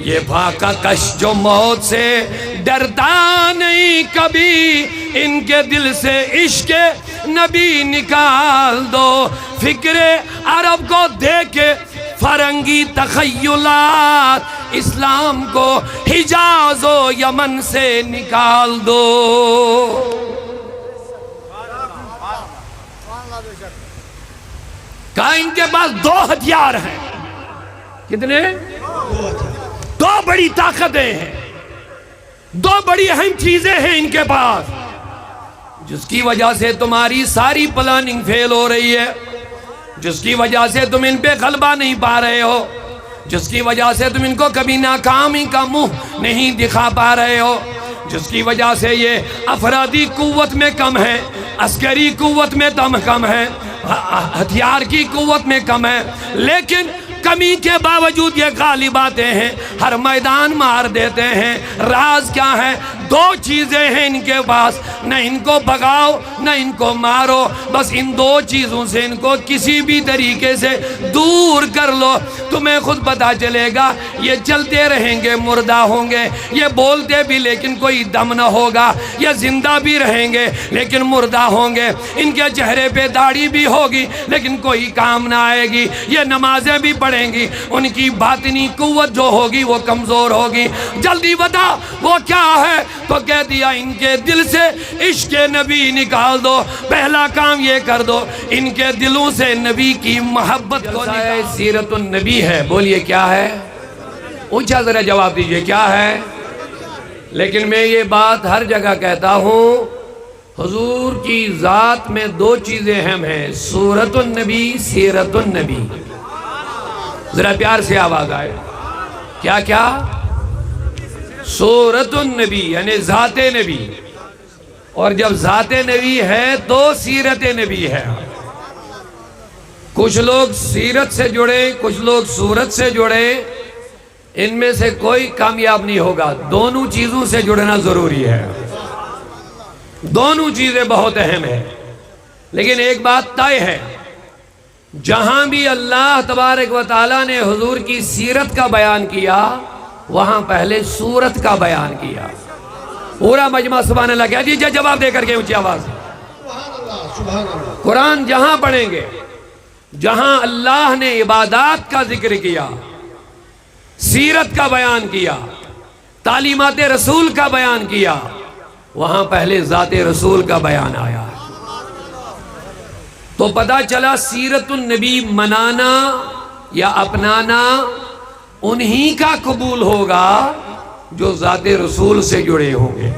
یہ فاقہ کش جو موت سے ڈرتا نہیں کبھی، ان کے دل سے عشق نبی نکال دو، فکر عرب کو دے کے فرنگی تخیلات، اسلام کو حجاز و یمن سے نکال دو۔ کہا ان کے پاس 2 ہتھیار ہیں۔ کتنے؟ 2 بڑی طاقتیں ہیں، 2 بڑی اہم چیزیں ہیں ان کے پاس، جس کی وجہ سے تمہاری ساری پلاننگ فیل ہو رہی ہے، جس کی وجہ سے تم ان پہ غلبہ نہیں پا رہے ہو، جس کی وجہ سے تم ان کو کبھی ناکامی کا منہ نہیں دکھا پا رہے ہو، جس کی وجہ سے یہ افرادی قوت میں کم ہے، عسکری قوت میں کم ہے، ہتھیار کی قوت میں کم ہے، لیکن کمی کے باوجود یہ غالب آتے ہیں، ہر میدان مار دیتے ہیں۔ راز کیا ہے؟ 2 چیزیں ہیں ان کے پاس، نہ ان کو بھگاؤ نہ ان کو مارو، بس ان 2 چیزوں سے ان کو کسی بھی طریقے سے دور کر لو، تمہیں خود پتا چلے گا یہ چلتے رہیں گے مردہ ہوں گے، یہ بولتے بھی لیکن کوئی دم نہ ہوگا، یہ زندہ بھی رہیں گے لیکن مردہ ہوں گے، ان کے چہرے پہ داڑھی بھی ہوگی لیکن کوئی کام نہ آئے گی، یہ نمازیں بھی پڑھیں گی، ان کی باطنی قوت جو ہوگی وہ کمزور ہوگی۔ جلدی بتا وہ کیا ہے؟ تو کہہ دیا ان کے دل سے عشق نبی نکال دو، پہلا کام یہ کر دو، ان کے دلوں سے نبی کی محبت کو نکال۔ سیرت النبی ہے، بولیے کیا ہے؟ اونچا ذرا جواب دیجئے کیا ہے؟ لیکن میں یہ بات ہر جگہ کہتا ہوں، حضور کی ذات میں 2 چیزیں اہم ہیں، سورت النبی، سیرت النبی۔ ذرا پیار سے آواز آئے، کیا کیا؟ سورت النبی یعنی ذات نبی، اور جب ذات نبی ہے تو سیرت نبی ہے۔ کچھ لوگ سیرت سے جڑے، کچھ لوگ سورت سے جڑے، ان میں سے کوئی کامیاب نہیں ہوگا، دونوں چیزوں سے جڑنا ضروری ہے، دونوں چیزیں بہت اہم ہیں۔ لیکن ایک بات طے ہے، جہاں بھی اللہ تبارک و تعالیٰ نے حضور کی سیرت کا بیان کیا، وہاں پہلے سورت کا بیان کیا۔ پورا مجمع سبحان اللہ کہہ دیجئے جواب دے کر کے اونچی آواز۔ قرآن جہاں پڑھیں گے، جہاں اللہ نے عبادات کا ذکر کیا، سیرت کا بیان کیا، تعلیمات رسول کا بیان کیا، وہاں پہلے ذات رسول کا بیان آیا۔ تو پتہ چلا سیرت النبی منانا یا اپنانا انہی کا قبول ہوگا جو ذات رسول سے جڑے ہوں گے۔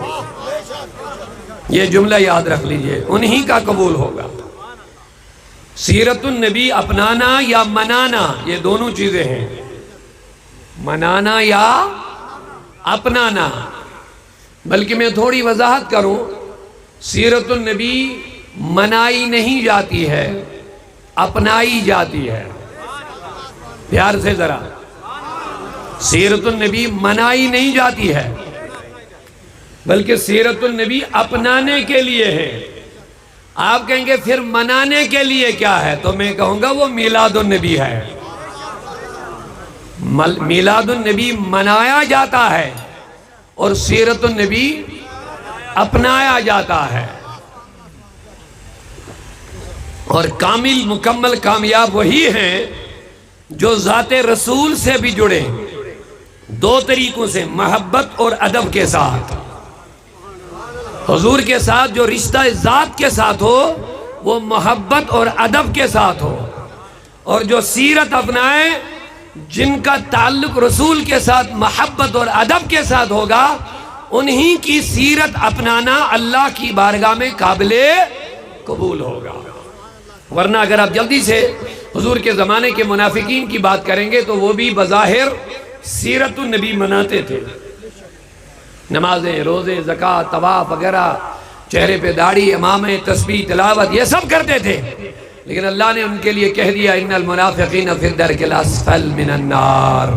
یہ جملہ یاد رکھ لیجئے، انہی کا قبول ہوگا۔ سیرت النبی اپنانا یا منانا، یہ دونوں چیزیں ہیں، منانا یا اپنانا۔ بلکہ میں تھوڑی وضاحت کروں، سیرت النبی منائی نہیں جاتی ہے، اپنائی جاتی ہے۔ پیار سے ذرا، سیرت النبی منائی نہیں جاتی ہے بلکہ سیرت النبی اپنانے کے لیے ہے۔ آپ کہیں گے پھر منانے کے لیے کیا ہے؟ تو میں کہوں گا وہ میلاد النبی ہے۔ میلاد النبی منایا جاتا ہے اور سیرت النبی اپنایا جاتا ہے۔ اور کامل مکمل کامیاب وہی ہیں جو ذات رسول سے بھی جڑے، 2 طریقوں سے، محبت اور ادب کے ساتھ۔ حضور کے ساتھ جو رشتہ ذات کے ساتھ ہو وہ محبت اور ادب کے ساتھ ہو، اور جو سیرت اپنائے، جن کا تعلق رسول کے ساتھ محبت اور ادب کے ساتھ ہوگا، انہی کی سیرت اپنانا اللہ کی بارگاہ میں قابل قبول ہوگا۔ ورنہ اگر آپ جلدی سے حضور کے زمانے کے منافقین کی بات کریں گے تو وہ بھی بظاہر سیرت النبی مناتے تھے، نمازیں، روزے، زکوٰۃ، طواف وغیرہ، چہرے پہ داڑھی، امامے، تسبیح، تلاوت، یہ سب کرتے تھے، لیکن اللہ نے ان کے لیے کہہ دیا ان المنافقین فی الدرک الاسفل من النار،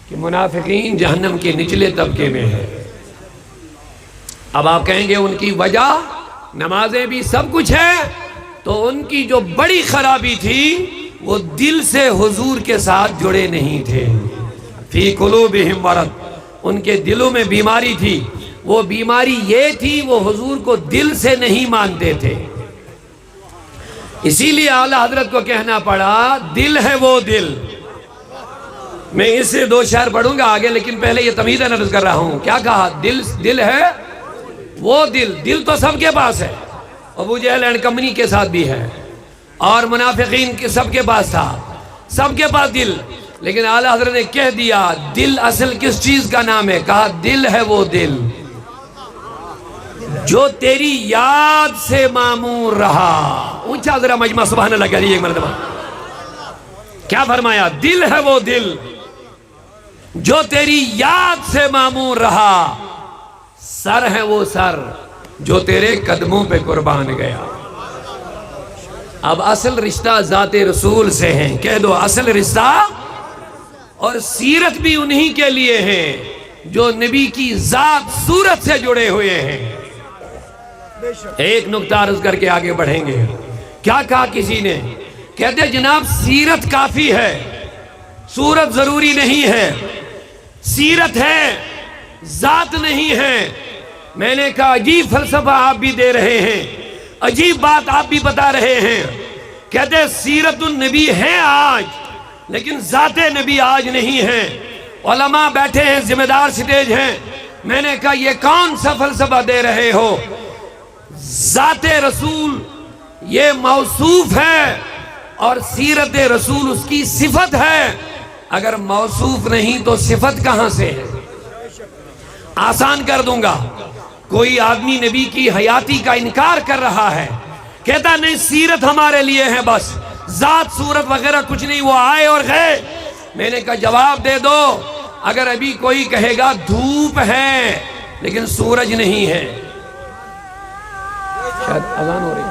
کہ منافقین جہنم کے نچلے طبقے میں ہیں۔ اب آپ کہیں گے ان کی وجہ، نمازیں بھی سب کچھ ہے، تو ان کی جو بڑی خرابی تھی وہ دل سے حضور کے ساتھ جڑے نہیں تھے۔ فی قلوبہم مرض، ان کے دلوں میں بیماری تھی. وہ بیماری یہ تھی وہ حضور کو دل سے نہیں مانتے تھے. اسی لیے اعلیٰ حضرت کو کہنا پڑا دل ہے وہ دل. میں اس سے 2 شعر پڑھوں گا آگے، لیکن پہلے یہ تمیز عرض کر رہا ہوں. کیا کہا؟ دل ہے وہ دل. دل تو سب کے پاس ہے، ابو جہل اینڈ کمپنی کے ساتھ بھی ہے، اور منافقین کے سب کے پاس تھا، سب کے پاس دل. لیکن اعلیٰ حضرت نے کہہ دیا دل اصل کس چیز کا نام ہے؟ کہا دل ہے وہ دل جو تیری یاد سے معمور رہا. اونچا ذرا مجمع سبحان اللہ کہہ ایک مرتبہ. کیا فرمایا؟ دل ہے وہ دل جو تیری یاد سے معمور رہا، سر ہے وہ سر جو تیرے قدموں پہ قربان گیا. اب اصل رشتہ ذات رسول سے ہیں. کہہ دو اصل رشتہ اور سیرت بھی انہی کے لیے ہیں جو نبی کی ذات صورت سے جڑے ہوئے ہیں. ایک نقطہ عرض کر کے آگے بڑھیں گے. کیا کہا کسی نے؟ کہتے جناب سیرت کافی ہے، صورت ضروری نہیں ہے. سیرت ہے، ذات نہیں ہے. میں نے کہا عجیب فلسفہ آپ بھی دے رہے ہیں، عجیب بات آپ بھی بتا رہے ہیں. کہتے سیرت النبی ہے آج، لیکن ذات نبی آج نہیں ہے. علماء بیٹھے ہیں، ذمہ دار سٹیج ہیں. میں نے کہا یہ کون سا فلسفہ دے رہے ہو؟ ذات رسول یہ موصوف ہے اور سیرت رسول اس کی صفت ہے. اگر موصوف نہیں تو صفت کہاں سے ہے؟ آسان کر دوں گا. کوئی آدمی نبی کی حیاتی کا انکار کر رہا ہے، کہتا نہیں سیرت ہمارے لیے ہے بس، ذات صورت وغیرہ کچھ نہیں، وہ آئے اور گئے. میں نے کہا جواب دے دو. اگر ابھی کوئی کہے گا دھوپ ہے لیکن سورج نہیں ہے، شاید اذان ہو رہی ہے،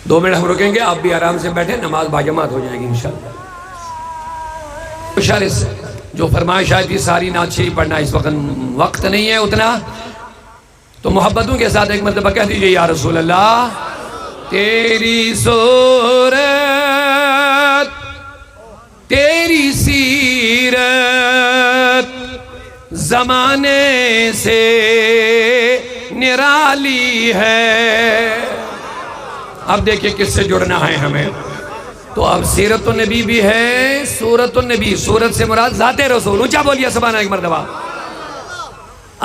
2 منٹ ہم رکیں گے. آپ بھی آرام سے بیٹھیں، نماز باجماعت ہو جائے گی انشاءاللہ. شرس جو فرمائش آئی تھی ساری نعت شریف پڑھنا، اس وقت نہیں ہے اتنا، تو محبتوں کے ساتھ ایک مرتبہ کہہ دیجئے یا رسول اللہ تیری صورت تیری سیرت زمانے سے نرالی ہے. اب دیکھیں کس سے جڑنا ہے ہمیں. تو اب سیرت النبی بھی ہے، صورت النبی. صورت سے مراد ذات رسول. اونچا بولیے سبحان اللہ ایک مرتبہ.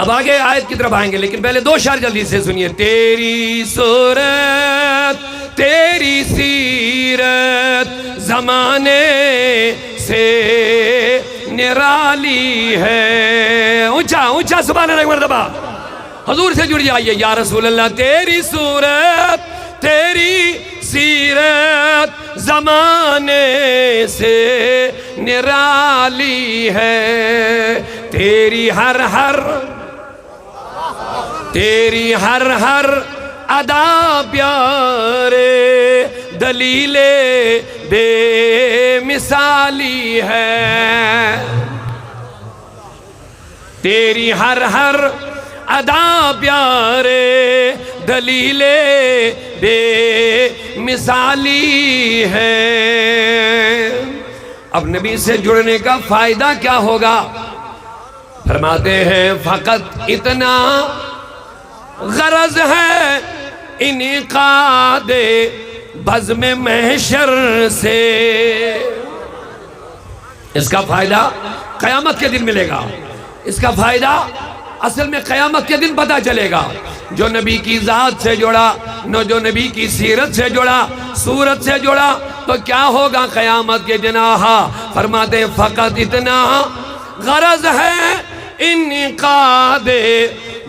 اب آگے آیت کی طرف آئیں گے، لیکن پہلے 2 شعر جلدی سے سنیے. تیری صورت تیری سیرت زمانے سے نرالی ہے. اونچا اونچا سبحان اللہ ایک مرتبہ. حضور سے جڑ جائیے. یا رسول اللہ تیری صورت تیری سیرت زمانے سے نرالی ہے. تیری ہر ہر ادا پیارے دلیل بے مثالی ہے. تیری ہر ادا پیارے دلیل بے مثالی ہے. اب نبی سے جڑنے کا فائدہ کیا ہوگا؟ فرماتے ہیں فقط اتنا غرض ہے انعقاد بزم محشر سے. اس کا فائدہ قیامت کے دن ملے گا. اس کا فائدہ اصل میں قیامت کے دن پتہ چلے گا. جو نبی کی ذات سے جڑا، جو نبی کی سیرت سے جڑا، صورت سے جڑا، تو کیا ہوگا قیامت کے دن؟ فرماتے ہیں فقط اتنا غرض ہے انعقاد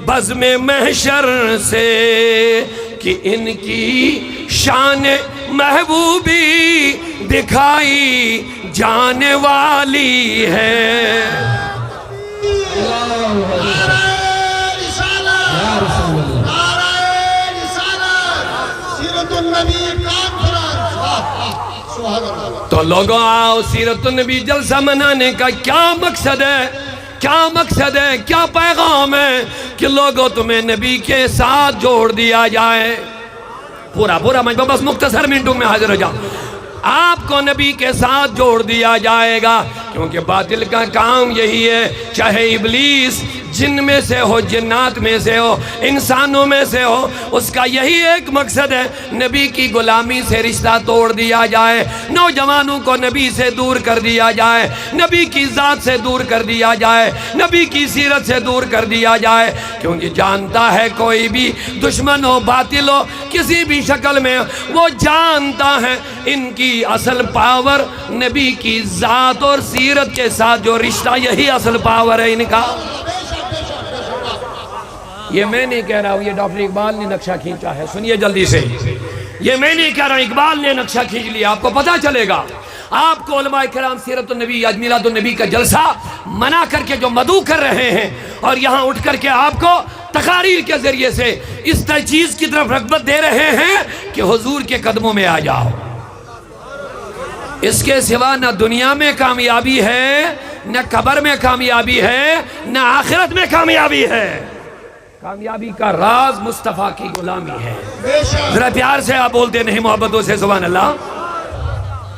بزم محشر سے کہ ان کی شان محبوبی دکھائی جانے والی ہے. تو لوگوں آؤ سیرت النبی جلسہ منانے کا کیا مقصد ہے؟ کیا مقصد ہے؟ کیا پیغام ہے؟ کہ لوگوں تمہیں نبی کے ساتھ جوڑ دیا جائے. پورا مجمع بس مختصر منٹوں میں حاضر ہو جاؤ. آپ کو نبی کے ساتھ جوڑ دیا جائے گا، کیونکہ باطل کا کام یہی ہے، چاہے ابلیس جن میں سے ہو، جنات میں سے ہو، انسانوں میں سے ہو، اس کا یہی ایک مقصد ہے، نبی کی غلامی سے رشتہ توڑ دیا جائے، نوجوانوں کو نبی سے دور کر دیا جائے، نبی کی ذات سے دور کر دیا جائے، نبی کی سیرت سے دور کر دیا جائے، کیونکہ جانتا ہے کوئی بھی دشمن ہو، باطل ہو، کسی بھی شکل میں، وہ جانتا ہے ان کی اصل پاور نبی کی ذات اور سیرت کے ساتھ جو رشتہ، یہی اصل پاور ہے ان کا۔ یہ میں نہیں کہہ رہا ہوں، یہ ڈاکٹر اقبال نے نقشہ کھینچا ہے، سنیے جلدی سے، یہ میں نہیں کہہ رہا ہوں، اقبال نے نقشہ کھینچ لیا، آپ کو پتہ چلے گا۔ آپ کو علماء کرام سیرت النبی یا میلاد النبی کا جلسہ منع کر کے جو مدعو کر رہے ہیں، اور یہاں اٹھ کر کے آپ کو تقاریر کے ذریعے سے اس چیز کی طرف رغبت دے رہے ہیں کہ حضور کے قدموں میں آ جاؤ، اس کے سوا نہ دنیا میں کامیابی ہے، نہ قبر میں کامیابی ہے، نہ آخرت میں کامیابی ہے۔ کامیابی کا راز مصطفیٰ کی غلامی ہے۔ ذرا پیار سے آپ بولتے نہیں محبتوں سے سبحان اللہ۔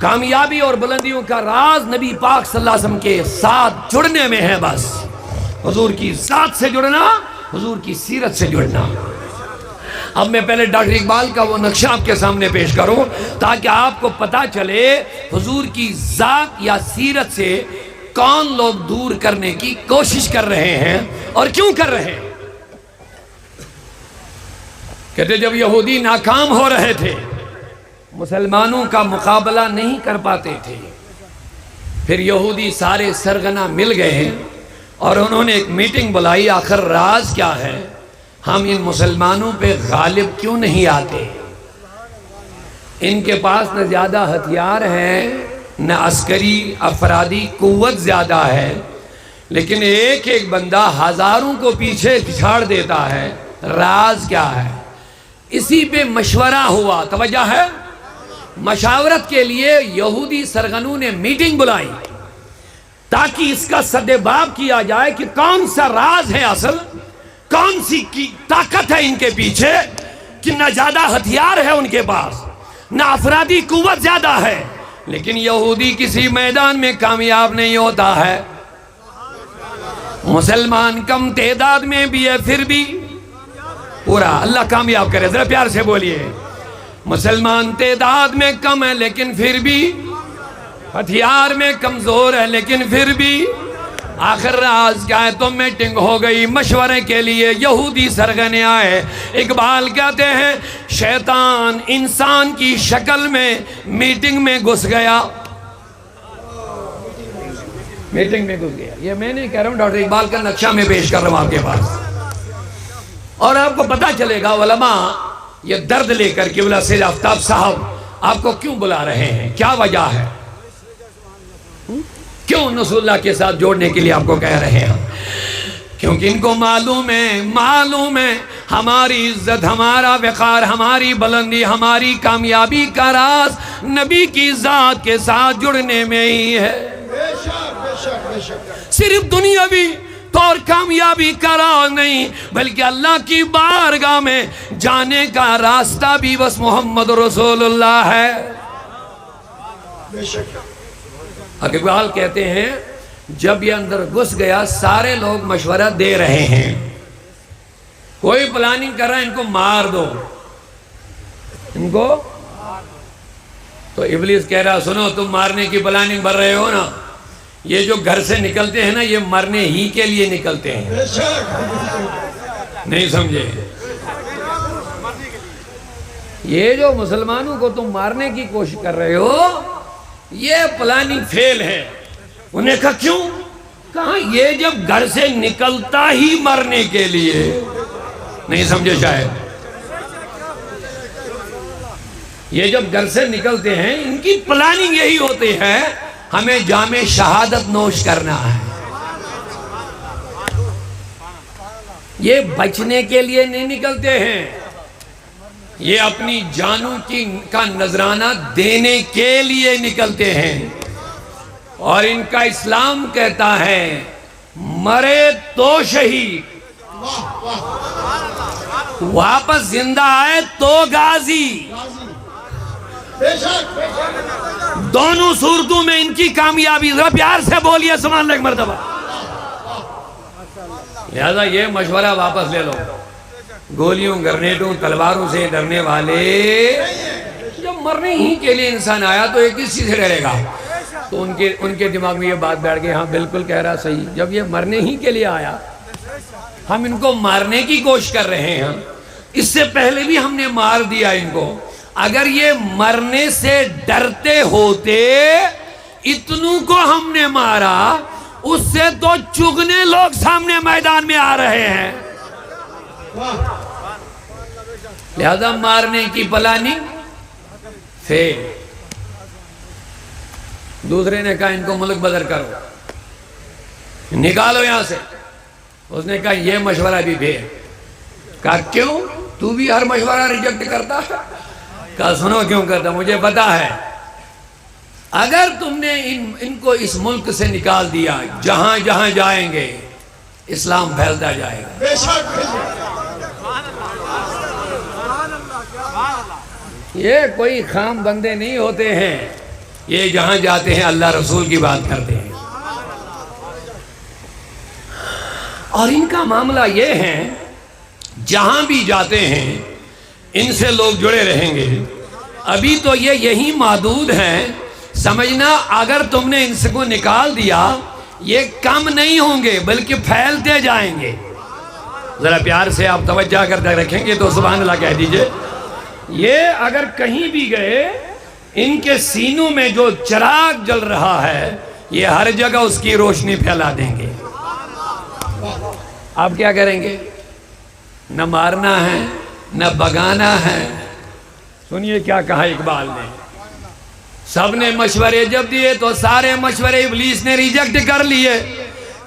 کامیابی اور بلندیوں کا راز نبی پاک صلی اللہ علیہ وسلم کے ساتھ جڑنے میں ہے، بس حضور کی ذات سے جڑنا، حضور کی سیرت سے جڑنا۔ اب میں پہلے ڈاکٹر اقبال کا وہ نقشہ آپ کے سامنے پیش کروں تاکہ آپ کو پتا چلے حضور کی ذات یا سیرت سے کون لوگ دور کرنے کی کوشش کر رہے ہیں اور کیوں کر رہے ہیں۔ کہتے جب یہودی ناکام ہو رہے تھے، مسلمانوں کا مقابلہ نہیں کر پاتے تھے، پھر یہودی سارے سرغنہ مل گئے اور انہوں نے ایک میٹنگ بلائی، آخر راز کیا ہے، ہم ان مسلمانوں پہ غالب کیوں نہیں آتے؟ ان کے پاس نہ زیادہ ہتھیار ہیں، نہ عسکری افرادی قوت زیادہ ہے، لیکن ایک ایک بندہ ہزاروں کو پیچھے چھاڑ دیتا ہے، راز کیا ہے؟ اسی پہ مشورہ ہوا، توجہ ہے، مشاورت کے لیے یہودی سرغنوں نے میٹنگ بلائی تاکہ اس کا سدباب کیا جائے کہ کون سا راز ہے اصل، کون سی کی طاقت ہے ان کے پیچھے، کہ نہ زیادہ ہتھیار ہے ان کے پاس، نہ افرادی قوت زیادہ ہے، لیکن یہودی کسی میدان میں کامیاب نہیں ہوتا ہے۔ مسلمان کم تعداد میں بھی ہے، پھر بھی پورا اللہ کامیاب کرے، ذرا پیار سے بولیے، مسلمان تعداد میں کم ہے لیکن پھر بھی، ہتھیار میں کمزور ہے لیکن پھر بھی، آخر راز کیا ہے؟ تو میٹنگ ہو گئی، مشورے کے لیے یہودی سرغنے آئے۔ اقبال کہتے ہیں شیطان انسان کی شکل میں میٹنگ میں گھس گیا، میٹنگ میں گھس گیا۔ یہ میں نہیں کہہ رہا ہوں، ڈاکٹر اقبال کا نقشہ میں پیش کر رہا ہوں آپ کے پاس، اور آپ کو پتا چلے گا علماء یہ درد لے کر کہ بلا سید آفتاب صاحب آپ کو کیوں بلا رہے ہیں، کیا وجہ ہے، کیوں رسول اللہ کے ساتھ جوڑنے کے لیے آپ کو کہہ رہے ہیں؟ کیونکہ ان کو معلوم ہے ہماری عزت، ہمارا وقار، ہماری بلندی، ہماری کامیابی کا راز نبی کی ذات کے ساتھ جڑنے میں ہی ہے۔ صرف دنیاوی طور کامیابی کا راز نہیں، بلکہ اللہ کی بارگاہ میں جانے کا راستہ بھی بس محمد رسول اللہ ہے۔ اقبال کہتے ہیں جب یہ اندر گھس گیا، سارے لوگ مشورہ دے رہے ہیں، کوئی پلاننگ کر رہا ہے ان کو مار دو، ان کو، تو ابلیس کہہ رہا سنو تم مارنے کی پلاننگ بھر رہے ہو نا، یہ جو گھر سے نکلتے ہیں نا یہ مرنے ہی کے لیے نکلتے ہیں، نہیں سمجھے؟ یہ جو مسلمانوں کو تم مارنے کی کوشش کر رہے ہو یہ پلاننگ فیل ہے۔ انہیں کہا کیوں؟ کہا یہ جب گھر سے نکلتا ہی مرنے کے لیے، نہیں سمجھے شاید، یہ جب گھر سے نکلتے ہیں ان کی پلاننگ یہی ہوتی ہے ہمیں جام شہادت نوش کرنا ہے، یہ بچنے کے لیے نہیں نکلتے ہیں، یہ اپنی جانوں کا نذرانہ دینے کے لیے نکلتے ہیں، اور ان کا اسلام کہتا ہے مرے تو شہید، واپس زندہ آئے تو غازی، دونوں صورتوں میں ان کی کامیابی. ذرا پیار سے بولیے سبحان اللہ ایک مرتبہ. لہذا یہ مشورہ واپس لے لو. گولیوں گرنیٹوں تلواروں سے ڈرنے والے، جب مرنے ہی کے لیے انسان آیا تو یہ کس چیز سے ڈرے گا؟ تو ان کے دماغ میں یہ بات بیٹھ گئی، ہاں بالکل کہہ رہا صحیح. جب یہ مرنے ہی کے لیے آیا، ہم ان کو مارنے کی کوشش کر رہے ہیں. اس سے پہلے بھی ہم نے مار دیا ان کو. اگر یہ مرنے سے ڈرتے ہوتے، اتنوں کو ہم نے مارا، اس سے تو چگنے لوگ سامنے میدان میں آ رہے ہیں. لہذا مارنے کی پلاننگ فیل. دوسرے نے کہا ان کو ملک بدر کرو، نکالو یہاں سے. اس نے کہا یہ مشورہ بھی بھیج. کہا کیوں؟ تو بھی ہر مشورہ ریجیکٹ کرتا ہے؟ کہا سنو کیوں کرتا، مجھے پتا ہے اگر تم نے ان کو اس ملک سے نکال دیا، جہاں جہاں جائیں گے اسلام پھیلتا جائے گا. یہ کوئی خام بندے نہیں ہوتے ہیں، یہ جہاں جاتے ہیں اللہ رسول کی بات کرتے ہیں. اور ان کا معاملہ یہ ہے، جہاں بھی جاتے ہیں ان سے لوگ جڑے رہیں گے. ابھی تو یہ یہی محدود ہیں، سمجھنا اگر تم نے ان سے کو نکال دیا یہ کم نہیں ہوں گے بلکہ پھیلتے جائیں گے. ذرا پیار سے آپ توجہ کر رکھیں گے تو سبحان اللہ کہہ دیجئے. یہ اگر کہیں بھی گئے، ان کے سینوں میں جو چراغ جل رہا ہے یہ ہر جگہ اس کی روشنی پھیلا دیں گے. آپ کیا کریں گے؟ نہ مارنا ہے نہ بگانا ہے. سنیے کیا کہا اقبال نے. سب نے مشورے جب دیے تو سارے مشورے ابلیس نے ریجیکٹ کر لیے.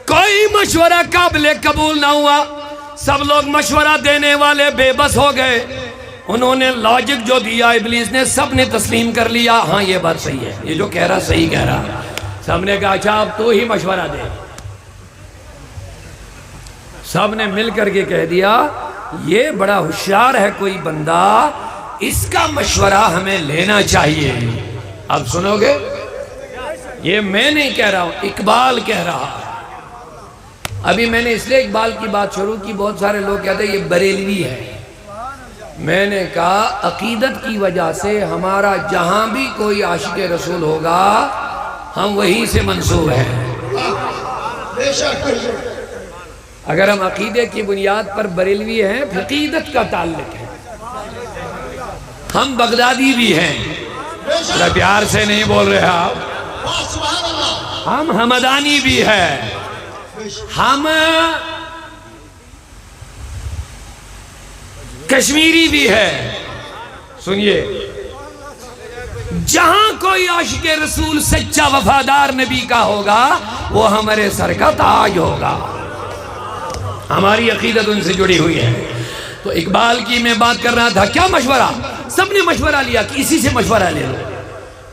کوئی مشورہ قابل قبول نہ ہوا. سب لوگ مشورہ دینے والے بے بس ہو گئے. انہوں نے لاجک جو دیا ابلیس نے، سب نے تسلیم کر لیا. ہاں یہ بات صحیح ہے، یہ جو کہہ رہا صحیح کہہ رہا. سب نے کہا اچھا اب تو ہی مشورہ دے. سب نے مل کر کے کہہ دیا یہ بڑا ہوشیار ہے کوئی بندہ، اس کا مشورہ ہمیں لینا چاہیے. اب سنو گے؟ یہ میں نہیں کہہ رہا ہوں، اقبال کہہ رہا ہے. ابھی میں نے اس لیے اقبال کی بات شروع کی، بہت سارے لوگ کہتے ہیں یہ بریلوی ہے. میں نے کہا عقیدت کی وجہ سے ہمارا جہاں بھی کوئی عاشق رسول ہوگا ہم وہیں سے منسوب ہیں. اگر ہم عقیدے کی بنیاد پر بریلوی ہیں، عقیدت کا تعلق ہے. ہم بغدادی بھی ہیں، پیار سے نہیں بول رہے آپ. ہم ہمدانی بھی ہیں، ہم کشمیری بھی ہے. سنیے، جہاں کوئی عاشق رسول سچا وفادار نبی کا ہوگا وہ ہمارے سر کا تاج ہوگا. ہماری عقیدت ان سے جڑی ہوئی ہے. تو اقبال کی میں بات کر رہا تھا، کیا مشورہ؟ سب نے مشورہ لیا کہ اسی سے مشورہ لے لو.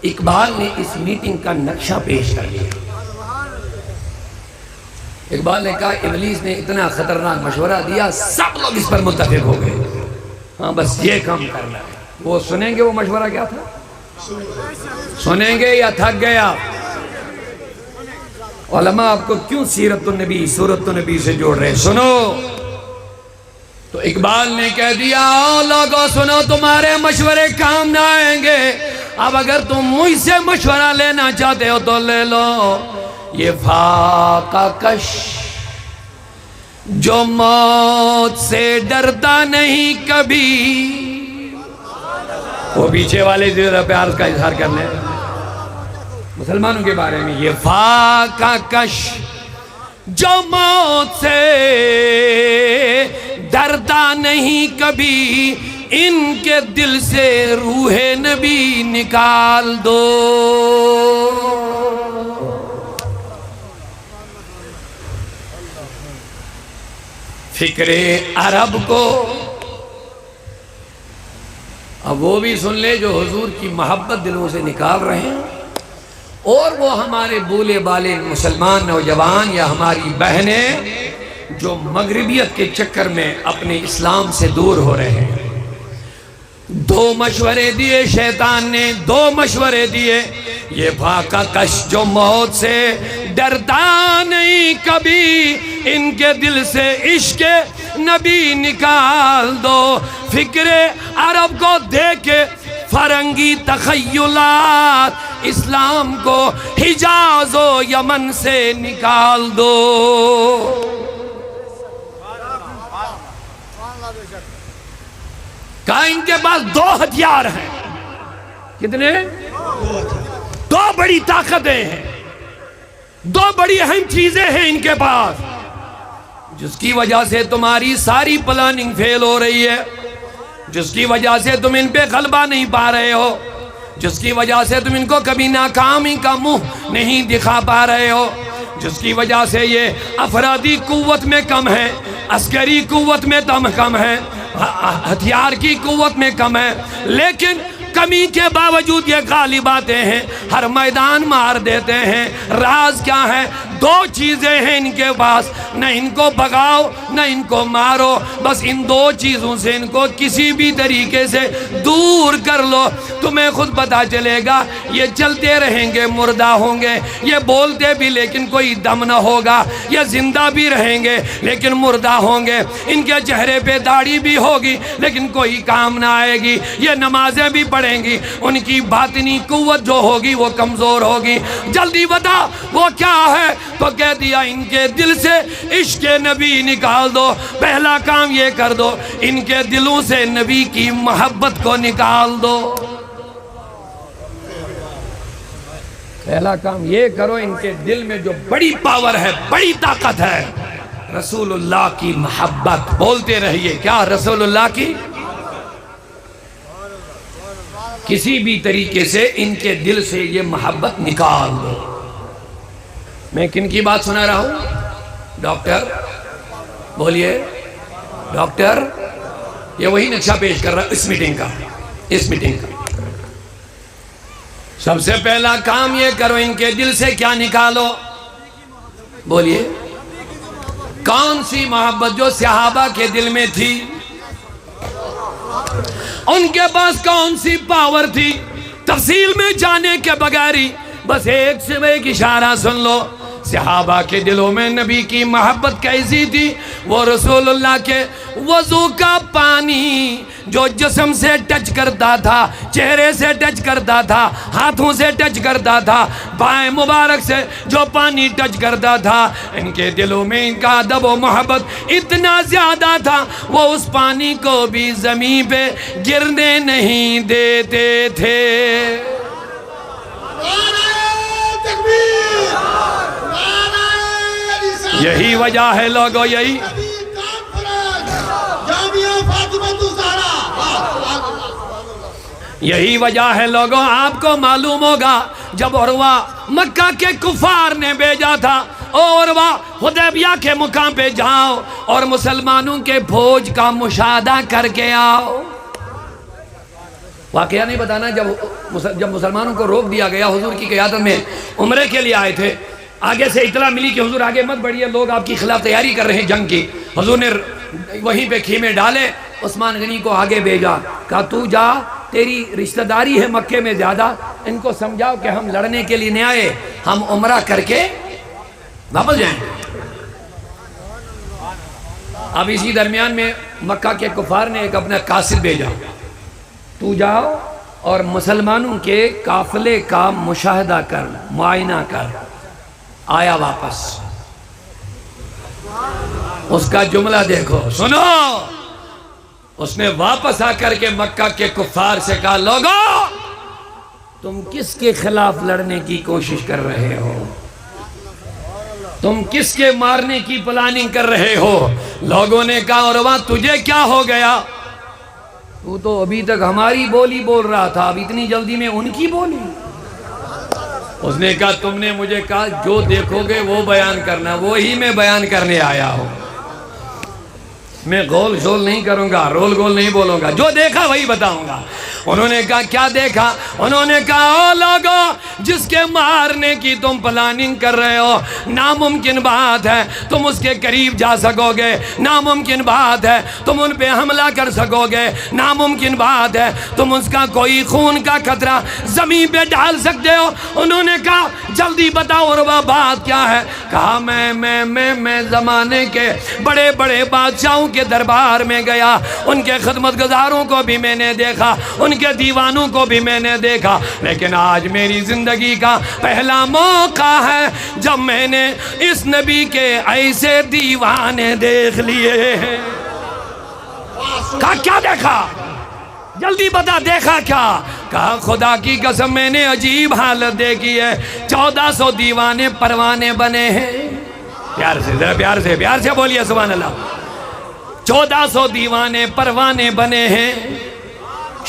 اقبال نے اس میٹنگ کا نقشہ پیش کر لیا. اقبال نے کہا ابلیس نے اتنا خطرناک مشورہ دیا، سب لوگ اس پر متفق ہو گئے. ہاں بس یہ کام کرنا ہے. وہ سنیں گے وہ مشورہ کیا تھا؟ سنیں گے یا تھک گئے آپ؟ علماء آپ کو کیوں سیرت النبی سورت النبی سے جوڑ رہے ہیں؟ سنو. تو اقبال نے کہہ دیا لوگوں سنو، تمہارے مشورے کام نہ آئیں گے. اب اگر تم مجھ سے مشورہ لینا چاہتے ہو تو لے لو. یہ فاقہ کش جو موت سے ڈرتا نہیں کبھی. وہ پیچھے والے ذرا پیار کا اظہار کر لیں مسلمانوں کے بارے میں. یہ فاقہ کش جو موت سے ڈرتا نہیں کبھی، ان کے دل سے روح نبی نکال دو. فکر عرب کو اب وہ بھی سن لے جو حضور کی محبت دلوں سے نکال رہے ہیں، اور وہ ہمارے بولے بالے مسلمان نوجوان یا ہماری بہنیں جو مغربیت کے چکر میں اپنے اسلام سے دور ہو رہے ہیں. دو مشورے دیے شیطان نے، دو مشورے دیے، یہ فاقہ کش جو موت سے ڈرتا نہیں کبھی، ان کے دل سے عشق نبی نکال دو، فکر عرب کو دے کے فرنگی تخیلات، اسلام کو حجاز و یمن سے نکال دو۔ کہا ان کے پاس دو ہتھیار ہیں، کتنے؟ دو بڑی طاقتیں ہیں، دو بڑی اہم چیزیں ہیں ان کے پاس، جس کی وجہ سے تمہاری ساری پلاننگ فیل ہو رہی ہے، جس کی وجہ سے تم ان پہ غلبہ نہیں پا رہے ہو، جس کی وجہ سے تم ان کو کبھی ناکامی کا منہ نہیں دکھا پا رہے ہو، جس کی وجہ سے یہ افرادی قوت میں کم ہے، عسکری قوت میں کم ہے، ہتھیار کی قوت میں کم ہے، لیکن کمی کے باوجود یہ غالب آتے ہیں، ہر میدان مار دیتے ہیں۔ راز کیا ہے؟ دو چیزیں ہیں ان کے پاس، نہ ان کو بھگاؤ نہ ان کو مارو، بس ان دو چیزوں سے ان کو کسی بھی طریقے سے دور کر لو، تمہیں خود پتا چلے گا یہ چلتے رہیں گے مردہ ہوں گے، یہ بولتے بھی لیکن کوئی دم نہ ہوگا، یہ زندہ بھی رہیں گے لیکن مردہ ہوں گے، ان کے چہرے پہ داڑھی بھی ہوگی لیکن کوئی کام نہ آئے گی، یہ نمازیں بھی پڑھیں گی، ان کی باطنی قوت جو ہوگی وہ کمزور ہوگی۔ جلدی بتا وہ کیا ہے؟ تو کہہ دیا ان کے دل سے عشق نبی نکال دو، پہلا کام یہ کر دو، ان کے دلوں سے نبی کی محبت کو نکال دو، پہلا کام یہ کرو، ان کے دل میں جو بڑی پاور ہے، بڑی طاقت ہے، رسول اللہ کی محبت، بولتے رہیے کیا؟ رسول اللہ کی، کسی بھی طریقے سے ان کے دل سے یہ محبت نکال دو۔ میں کن کی بات سنا رہا ہوں؟ ڈاکٹر بولیے، ڈاکٹر یہ وہی نقشہ پیش کر رہا ہے اس میٹنگ کا، اس میٹنگ کا۔ سب سے پہلا کام یہ کرو، ان کے دل سے کیا نکالو؟ بولیے، کون سی محبت جو صحابہ کے دل میں تھی؟ ان کے پاس کون سی پاور تھی؟ تفصیل میں جانے کے بغیر ہی بس ایک سے ایک اشارہ سن لو، صحابہ کے دلوں میں نبی کی محبت کیسی تھی؟ وہ رسول اللہ کے وضو کا پانی جو جسم سے ٹچ کرتا تھا، چہرے سے ٹچ کرتا تھا، ہاتھوں سے ٹچ کرتا تھا، بائیں مبارک سے جو پانی ٹچ کرتا تھا، ان کے دلوں میں ان کا ادب و محبت اتنا زیادہ تھا، وہ اس پانی کو بھی زمین پہ گرنے نہیں دیتے تھے۔ یہی وجہ ہے لوگو، یہی وجہ ہے لوگوں، آپ کو معلوم ہوگا جب عروہ مکہ کے کفار نے بھیجا تھا، عروہ حدیبیہ کے مقام پہ جاؤ اور مسلمانوں کے فوج کا مشاہدہ کر کے آؤ۔ واقعہ نہیں بتانا، جب مسلمانوں کو روک دیا گیا، حضور کی قیادت میں عمرے کے لیے آئے تھے، آگے سے اطلاع ملی کہ حضور آگے مت بڑھیے، لوگ آپ کی خلاف تیاری کر رہے ہیں جنگ کی۔ حضور نے وہیں پہ خیمے ڈالے، عثمان غنی کو آگے بھیجا، کہا تو جا، تیری رشتہ داری ہے مکے میں زیادہ، ان کو سمجھاؤ کہ ہم لڑنے کے لیے نہیں آئے، ہم عمرہ کر کے واپس جائیں۔ اب اسی درمیان میں مکہ کے کفار نے ایک اپنا قاصد بھیجا، تو جاؤ اور مسلمانوں کے قافلے کا مشاہدہ کر، معائنہ کر۔ آیا واپس، اس کا جملہ دیکھو، سنو، اس نے واپس آ کر کے مکہ کے کفار سے کہا، لوگو تم کس کے خلاف لڑنے کی کوشش کر رہے ہو؟ تم کس کے مارنے کی پلاننگ کر رہے ہو؟ لوگوں نے کہا، عروہ تجھے کیا ہو گیا؟ تو تو ابھی تک ہماری بولی بول رہا تھا، اب اتنی جلدی میں ان کی بولی؟ اس نے کہا، تم نے مجھے کہا جو دیکھو گے وہ بیان کرنا، وہی میں بیان کرنے آیا ہوں، میں گول شول نہیں کروں گا، رول گول نہیں بولوں گا، جو دیکھا وہی بتاؤں گا۔ انہوں نے کہا کیا دیکھا؟ انہوں نے کہا او لوگو جس کے مارنے کی تم پلاننگ کر رہے ہو، ناممکن بات ہے تم اس کے قریب جا سکو گے، ناممکن بات ہے تم ان پہ حملہ کر سکو گے، ناممکن بات ہے تم اس کا کوئی خون کا قطرہ زمین پہ ڈال سکتے ہو۔ انہوں نے کہا جلدی بتاؤ عروہ بات کیا ہے؟ کہا میں زمانے کے بڑے بڑے بادشاہوں کے دربار میں گیا، ان کے خدمت گزاروں کو بھی میں نے دیکھا، ان کے دیوانوں کو بھی میں نے دیکھا، لیکن آج میری زندگی کا پہلا موقع ہے جب میں نے اس نبی کے ایسے دیوانے دیکھ لیے ہیں۔ کہا کیا دیکھا؟ جلدی بتا دیکھا کیا؟ کہا خدا کی قسم میں نے عجیب حالت دیکھی ہے، 1400 دیوانے پروانے بنے ہیں۔ پیار سے ذرا پیار سے بولیے سبحان اللہ۔ 1400 دیوانے پروانے بنے ہیں،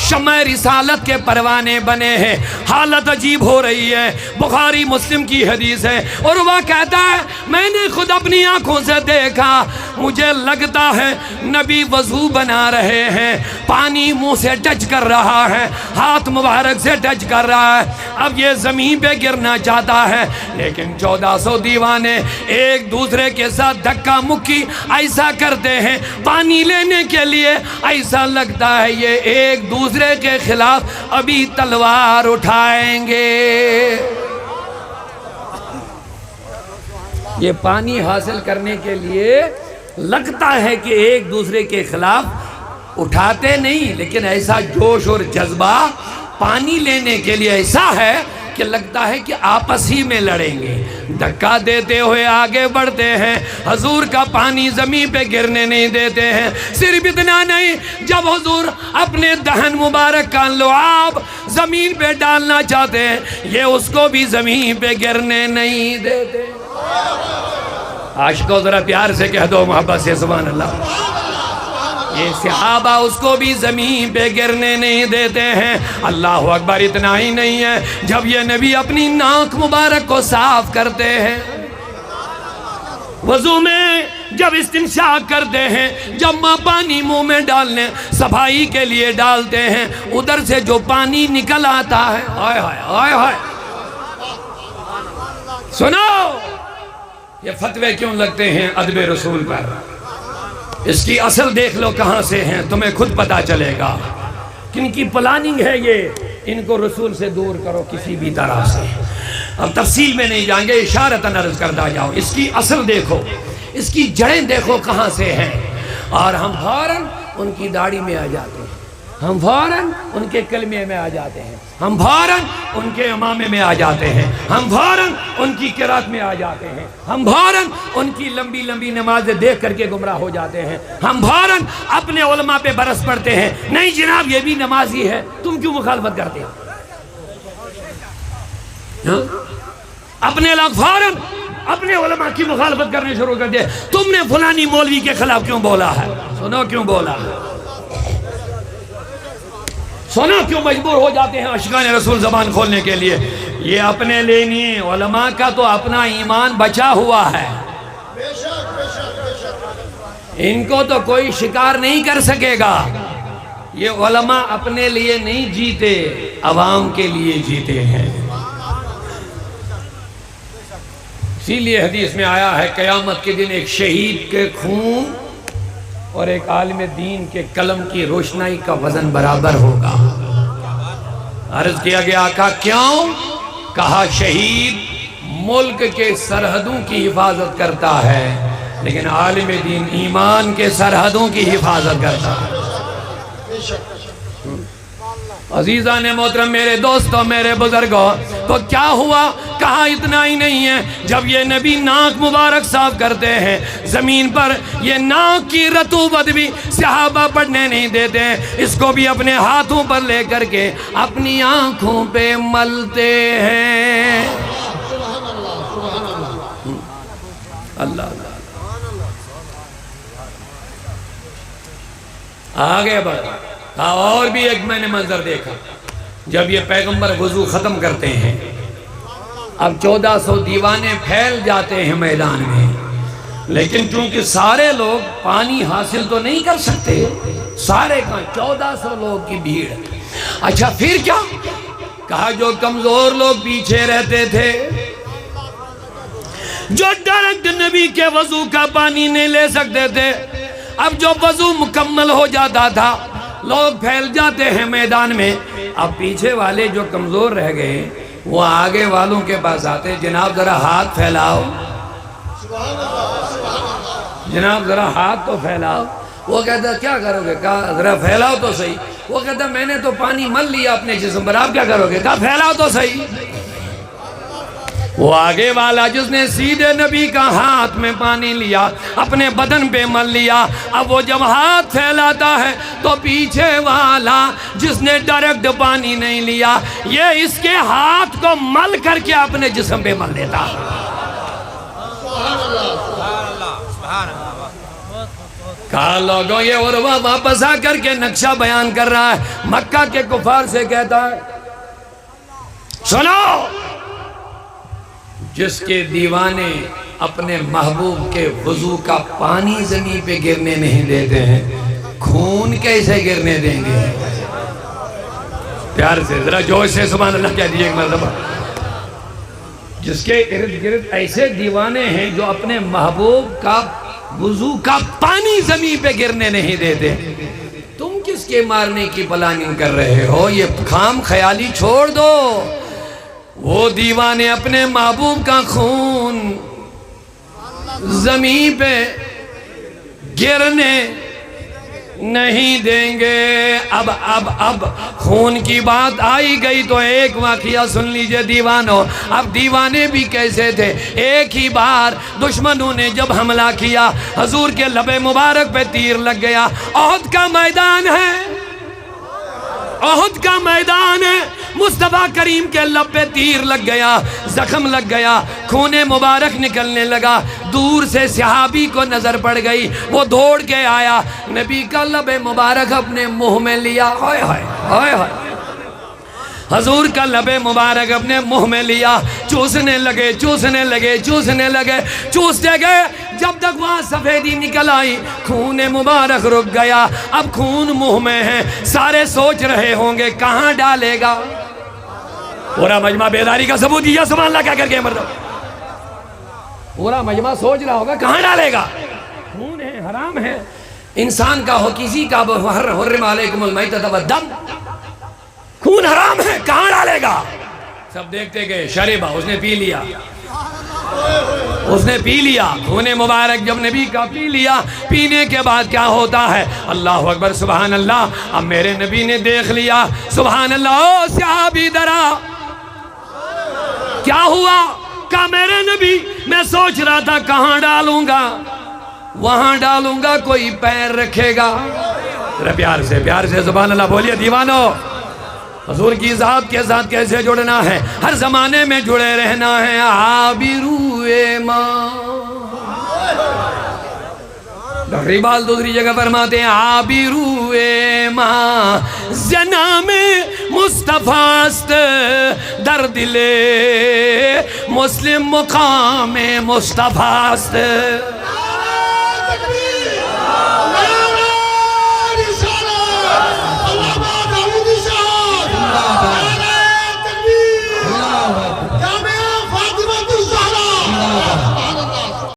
شمع رسالت کے پروانے بنے ہیں۔ حالت عجیب ہو رہی ہے، بخاری مسلم کی حدیث ہے، اور وہ کہتا ہے میں نے خود اپنی آنکھوں سے دیکھا، مجھے لگتا ہے نبی وضو بنا رہے ہیں، پانی منہ سے ٹچ کر رہا ہے، ہاتھ مبارک سے ٹچ کر رہا ہے، اب یہ زمین پہ گرنا چاہتا ہے، لیکن 1400 دیوانے ایک دوسرے کے ساتھ دھکا مکی ایسا کرتے ہیں پانی لینے کے لیے، ایسا لگتا ہے یہ ایک دوسرے کے خلاف ابھی تلوار اٹھائیں گے۔ یہ پانی حاصل کرنے کے لیے لگتا ہے کہ ایک دوسرے کے خلاف اٹھاتے نہیں، لیکن ایسا جوش اور جذبہ پانی لینے کے لیے ایسا ہے کہ لگتا ہے کہ آپس ہی میں لڑیں گے، دھکا دیتے ہوئے آگے بڑھتے ہیں، حضور کا پانی زمین پہ گرنے نہیں دیتے ہیں۔ صرف اتنا نہیں، جب حضور اپنے دہن مبارک کا لعاب زمین پہ ڈالنا چاہتے ہیں، یہ اس کو بھی زمین پہ گرنے نہیں دیتے۔ عاشقوں ذرا پیار سے کہہ دو محبت سے سبحان اللہ۔ یہ صحابہ اس کو بھی زمین پہ گرنے نہیں دیتے ہیں۔ اللہ اکبر، اتنا ہی نہیں ہے، جب یہ نبی اپنی ناک مبارک کو صاف کرتے ہیں، وضو میں جب استنشاق کرتے ہیں، جب ماں پانی منہ میں ڈالنے صفائی کے لیے ڈالتے ہیں، ادھر سے جو پانی نکل آتا ہے، آئے ہائے آئے ہائے، سنو یہ فتوے کیوں لگتے ہیں ادب رسول پر؟ اس کی اصل دیکھ لو کہاں سے ہیں، تمہیں خود پتا چلے گا کن کی پلاننگ ہے یہ۔ ان کو رسول سے دور کرو کسی بھی طرح سے۔ اب تفصیل میں نہیں جائیں گے، اشارتاً عرض کردہ جاؤ، اس کی اصل دیکھو، اس کی جڑیں دیکھو کہاں سے ہیں، اور ہم فوراً ان کی داڑھی میں آ جاتے ہیں، ہم فوراً ان کے کلمے میں آ جاتے ہیں، ہم فوراً ان کے امامے میں آ جاتے ہیں، ہم فوراً ان کی قرات میں آ جاتے ہیں، ہم فوراً ان کی لمبی لمبی نمازیں دیکھ کر کے گمراہ ہو جاتے ہیں، ہم فوراً اپنے علماء پہ برس پڑتے ہیں، نہیں جناب یہ بھی نمازی ہے، تم کیوں مخالفت کرتے ہو؟ اپنے لوگ فوراً اپنے علماء کی مخالفت کرنے شروع کر دے، تم نے فلانی مولوی کے خلاف کیوں بولا ہے؟ سنو کیوں بولا ہے، سنو کیوں مجبور ہو جاتے ہیں عاشقان رسول زبان کھولنے کے لیے؟ یہ اپنے لیے نہیں، علماء کا تو اپنا ایمان بچا ہوا ہے، ان کو تو کوئی شکار نہیں کر سکے گا۔ یہ علماء اپنے لیے نہیں جیتے، عوام کے لیے جیتے ہیں۔ اسی لیے حدیث میں آیا ہے قیامت کے دن ایک شہید کے خون اور ایک عالم دین کے قلم کی روشنائی کا وزن برابر ہوگا۔ عرض کیا گیا آقا کیوں؟ کہا شہید ملک کے سرحدوں کی حفاظت کرتا ہے، لیکن عالم دین ایمان کے سرحدوں کی حفاظت کرتا ہے۔ عزیزان محترم، میرے دوستوں، میرے بزرگوں، تو کیا ہوا؟ کہا اتنا ہی نہیں ہے، جب یہ نبی ناک مبارک صاف کرتے ہیں زمین پر، یہ ناک کی رطوبت بھی صحابہ پڑھنے نہیں دیتے ہیں، اس کو بھی اپنے ہاتھوں پر لے کر کے اپنی آنکھوں پہ ملتے ہیں۔ اللہ اللہ، آگے بڑھ۔ اور بھی ایک میں نے منظر دیکھا، جب یہ پیغمبر وضو ختم کرتے ہیں، اب 1400 دیوانے پھیل جاتے ہیں میدان میں، لیکن چونکہ سارے لوگ پانی حاصل تو نہیں کر سکتے، سارے کا 1400 لوگ کی بھیڑ، اچھا پھر کیا؟ کہا جو کمزور لوگ پیچھے رہتے تھے، جو ڈائریکٹ نبی کے وضو کا پانی نہیں لے سکتے تھے، اب جو وضو مکمل ہو جاتا تھا لوگ پھیل جاتے ہیں میدان میں، اب پیچھے والے جو کمزور رہ گئے وہ آگے والوں کے پاس آتے، جناب ذرا ہاتھ پھیلاؤ، جناب ذرا ہاتھ تو پھیلاؤ۔ وہ کہتا کیا کرو گے؟ کہا ذرا پھیلاؤ تو صحیح۔ وہ کہتا میں نے تو پانی مل لیا اپنے جسم پر، آپ کیا کرو گے؟ کہا پھیلاؤ تو صحیح۔ وہ آگے والا جس نے سیدھے نبی کا ہاتھ میں پانی لیا، اپنے بدن پہ مل لیا، اب وہ جب ہاتھ پھیلاتا ہے تو پیچھے والا جس نے ڈائریکٹ پانی نہیں لیا، یہ اس کے ہاتھ کو مل کر کے اپنے جسم پہ مل لیتا۔ کہا لوگوں یہ عروہ واپس آ کر کے نقشہ بیان کر رہا ہے، مکہ کے کفار سے کہتا ہے سنو، جس کے دیوانے اپنے محبوب کے وضو کا پانی زمین پہ گرنے نہیں دیتے ہیں، خون کیسے گرنے دیں گے؟ پیار سے ذرا جوش سے سبحان اللہ کہہ دیجئے ایک مرتبہ۔ جس کے ارد گرد ایسے دیوانے ہیں جو اپنے محبوب کا وضو کا پانی زمین پہ گرنے نہیں دیتے، تم کس کے مارنے کی پلاننگ کر رہے ہو؟ یہ خام خیالی چھوڑ دو۔ وہ دیوانے اپنے محبوب کا خون زمین پہ گرنے نہیں دیں گے۔ اب خون کی بات آئی گئی تو ایک واقعہ سن لیجئے دیوانوں۔ اب دیوانے بھی کیسے تھے؟ ایک ہی بار دشمنوں نے جب حملہ کیا، حضور کے لب مبارک پہ تیر لگ گیا۔ احد کا میدان ہے، احد کا میدان ہے، مصطفیٰ کریم کے لب پہ تیر لگ گیا، زخم لگ گیا، خون مبارک نکلنے لگا۔ دور سے صحابی کو نظر پڑ گئی، وہ دوڑ کے آیا، نبی کا لب مبارک اپنے منہ میں لیا، ہائے ہائے ہائے ہائے، حضور کا لب مبارک اپنے منہ میں لیا، چوسنے لگے چوسنے لگے چوسنے لگے، چوستے گئے، جب تک وہاں سفیدی نکل آئی خون مبارک رک گیا۔ اب خون منہ میں ہے، سارے سوچ رہے ہوں گے کہاں ڈالے گا؟ پورا مجمع بیداری کا ثبوت دیا سبحان اللہ کیا کر کے مردم، پورا مجمع سوچ رہا ہوگا کہاں ڈالے گا؟ خون ہے، حرام ہے، انسان کا ہو کسی کا، حرم علیکم المیتۃ والدم، خون حرام ہے، کہاں ڈالے گا؟ سب دیکھتے گئے، شربا، اس نے پی لیا، اس نے پی لیا خون مبارک، جب نبی کا پی لیا، پینے کے بعد کیا ہوتا ہے؟ اللہ اکبر سبحان اللہ، اب میرے نبی نے دیکھ لیا، سبحان اللہ، او صحابی درا، کیا ہوا؟ کہا میرے نبی میں سوچ رہا تھا کہاں ڈالوں گا، وہاں ڈالوں گا کوئی پیر رکھے گا۔ ذرا پیار سے سبحان اللہ بولیے دیوانو۔ حضور کی ذات کے ساتھ کیسے جڑنا ہے؟ ہر زمانے میں جڑے رہنا ہے۔ عابروئے ماں، ڈاکٹر اقبال دوسری جگہ فرماتے ہیں عابروئے ماں زنام مصطفیٰ است، در دل مسلم مقام مصطفیٰ است۔